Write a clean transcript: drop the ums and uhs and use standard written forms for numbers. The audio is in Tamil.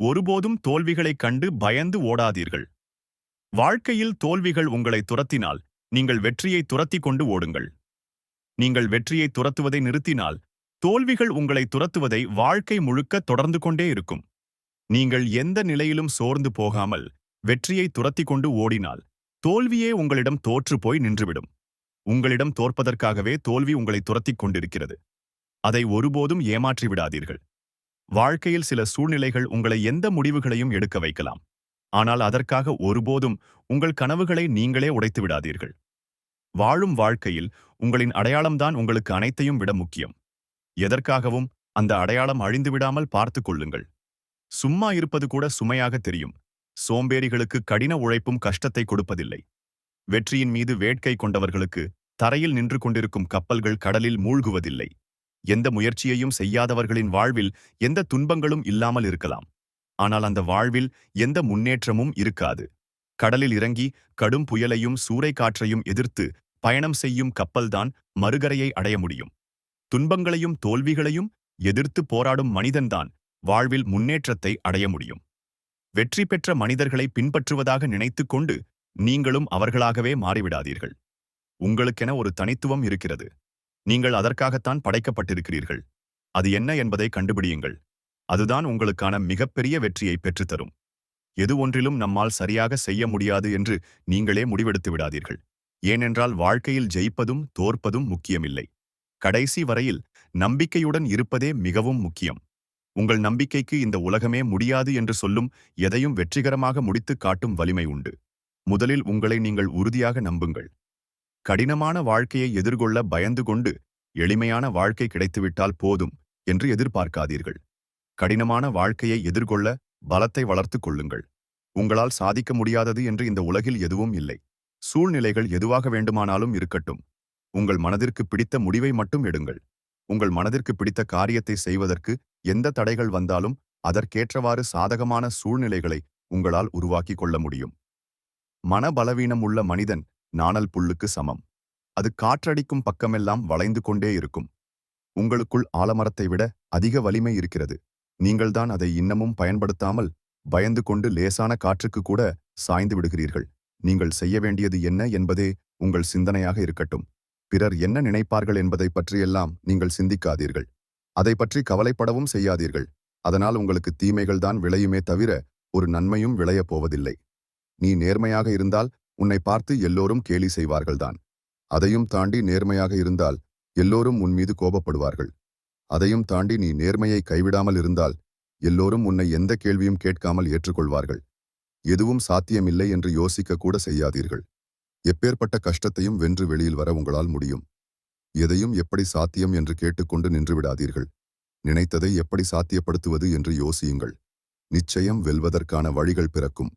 ஒருபோதும் தோல்விகளைக் கண்டு பயந்து ஓடாதீர்கள். வாழ்க்கையில் தோல்விகள் உங்களை துரத்தினால், நீங்கள் வெற்றியை துரத்திக் கொண்டு ஓடுங்கள். நீங்கள் வெற்றியை துரத்துவதை நிறுத்தினால், தோல்விகள் உங்களை துரத்துவதை வாழ்க்கை முழுக்க தொடர்ந்து கொண்டே இருக்கும். நீங்கள் எந்த நிலையிலும் சோர்ந்து போகாமல், வெற்றியை துரத்திக் கொண்டு ஓடினால், தோல்வியே உங்களிடம் தோற்று போய் நின்றுவிடும். உங்களிடம் தோற்பதற்காகவே தோல்வி உங்களை துரத்திக் கொண்டிருக்கிறது. அதை ஒருபோதும் ஏமாற்றி விடாதீர்கள். வாழ்க்கையில் சில சூழ்நிலைகள் உங்களை எந்த முடிவுகளையும் எடுக்க வைக்கலாம். ஆனால் அதற்காக ஒருபோதும் உங்கள் கனவுகளை நீங்களே உடைத்து விடாதீர்கள். வாழும் வாழ்க்கையில் உங்களின் அடையாளம்தான் உங்களுக்கு அனைத்தையும் விட முக்கியம். எதற்காகவும் அந்த அடையாளம் அழிந்துவிடாமல் பார்த்துக் கொள்ளுங்கள். சும்மா இருப்பது கூட சுமையாக தெரியும். சோம்பேறிகளுக்கு கடின உழைப்பும் கஷ்டத்தை கொடுப்பதில்லை. வெற்றியின் மீது வேட்கை கொண்டவர்களுக்கு தரையில் நின்று கொண்டிருக்கும் கப்பல்கள் கடலில் மூழ்குவதில்லை. எந்த முயற்சியையும் செய்யாதவர்களின் வாழ்வில் எந்த துன்பங்களும் இல்லாமல் இருக்கலாம். ஆனால் அந்த வாழ்வில் எந்த முன்னேற்றமும் இருக்காது. கடலில் இறங்கி கடும் புயலையும் சூறைக்காற்றையும் எதிர்த்து பயணம் செய்யும் கப்பல்தான் மறுகரையை அடைய முடியும். துன்பங்களையும் தோல்விகளையும் எதிர்த்து போராடும் மனிதன்தான் வாழ்வில் முன்னேற்றத்தை அடைய முடியும். வெற்றி பெற்ற மனிதர்களை பின்பற்றுவதாக நினைத்துக் கொண்டு நீங்களும் அவர்களாகவே மாறிவிடாதீர்கள். உங்களுக்கென ஒரு தனித்துவம் இருக்கிறது. நீங்கள் அதற்காகத்தான் படைக்கப்பட்டிருக்கிறீர்கள். அது என்ன என்பதை கண்டுபிடியுங்கள். அதுதான் உங்களுக்கான மிகப்பெரிய வெற்றியை பெற்றுத்தரும். எது ஒன்றிலும் நம்மால் சரியாக செய்ய முடியாது என்று நீங்களே முடிவெடுத்து விடாதீர்கள். ஏனென்றால் வாழ்க்கையில் ஜெயிப்பதும் தோற்பதும் முக்கியமில்லை. கடைசி வரையில் நம்பிக்கையுடன் இருப்பதே மிகவும் முக்கியம். உங்கள் நம்பிக்கைக்கு இந்த உலகமே முடியாது என்று சொல்லும் எதையும் வெற்றிகரமாக முடித்துக் காட்டும் வலிமை உண்டு. முதலில் உங்களை நீங்கள் உறுதியாக நம்புங்கள். கடினமான வாழ்க்கையை எதிர்கொள்ள பயந்து கொண்டு எளிமையான வாழ்க்கை கிடைத்துவிட்டால் போதும் என்று எதிர்பார்க்காதீர்கள். கடினமான வாழ்க்கையை எதிர்கொள்ள பலத்தை வளர்த்துக் கொள்ளுங்கள். உங்களால் சாதிக்க முடியாதது என்று இந்த உலகில் எதுவும் இல்லை. சூழ்நிலைகள் எதுவாக வேண்டுமானாலும் இருக்கட்டும். உங்கள் மனதிற்கு பிடித்த முடிவை மட்டும் எடுங்கள். உங்கள் மனதிற்கு பிடித்த காரியத்தை செய்வதற்கு எந்த தடைகள் வந்தாலும் அதற்கேற்றவாறு சாதகமான சூழ்நிலைகளை உங்களால் உருவாக்கிக் கொள்ள முடியும். மனபலவீனம் உள்ள மனிதன் நாணல் புல்லுக்கு சமம். அது காற்றடிக்கும் பக்கமெல்லாம் வளைந்து கொண்டே இருக்கும். உங்களுக்குள் ஆலமரத்தை விட அதிக வலிமை இருக்கிறது. நீங்கள்தான் அதை இன்னமும் பயன்படுத்தாமல் பயந்து கொண்டு லேசான காற்றுக்கு கூட சாய்ந்து விடுகிறீர்கள். நீங்கள் செய்ய வேண்டியது என்ன என்பதே உங்கள் சிந்தனையாக இருக்கட்டும். பிறர் என்ன நினைப்பார்கள் என்பதை பற்றியெல்லாம் நீங்கள் சிந்திக்காதீர்கள். அதை பற்றி கவலைப்படவும் செய்யாதீர்கள். அதனால் உங்களுக்கு தீமைகள் தான் விளையுமே தவிர ஒரு நன்மையும் விளையப் போவதில்லை. நீ நேர்மையாக இருந்தால் உன்னை பார்த்து எல்லோரும் கேலி செய்வார்கள்தான். அதையும் தாண்டி நேர்மையாக இருந்தால் எல்லோரும் உன் மீது கோபப்படுவார்கள். அதையும் தாண்டி நீ நேர்மையை கைவிடாமல் இருந்தால் எல்லோரும் உன்னை எந்த கேள்வியும் கேட்காமல் ஏற்றுக்கொள்வார்கள். எதுவும் சாத்தியமில்லை என்று யோசிக்க கூட செய்யாதீர்கள். எப்பேற்பட்ட கஷ்டத்தையும் வென்று வெளியில் வர உங்களால் முடியும். எதையும் எப்படி சாத்தியம் என்று கேட்டுக்கொண்டு நின்று விடாதீர்கள். நினைத்ததை எப்படி சாத்தியப்படுத்துவது என்று யோசியுங்கள். நிச்சயம் வெல்வதற்கான வழிகள் பிறக்கும்.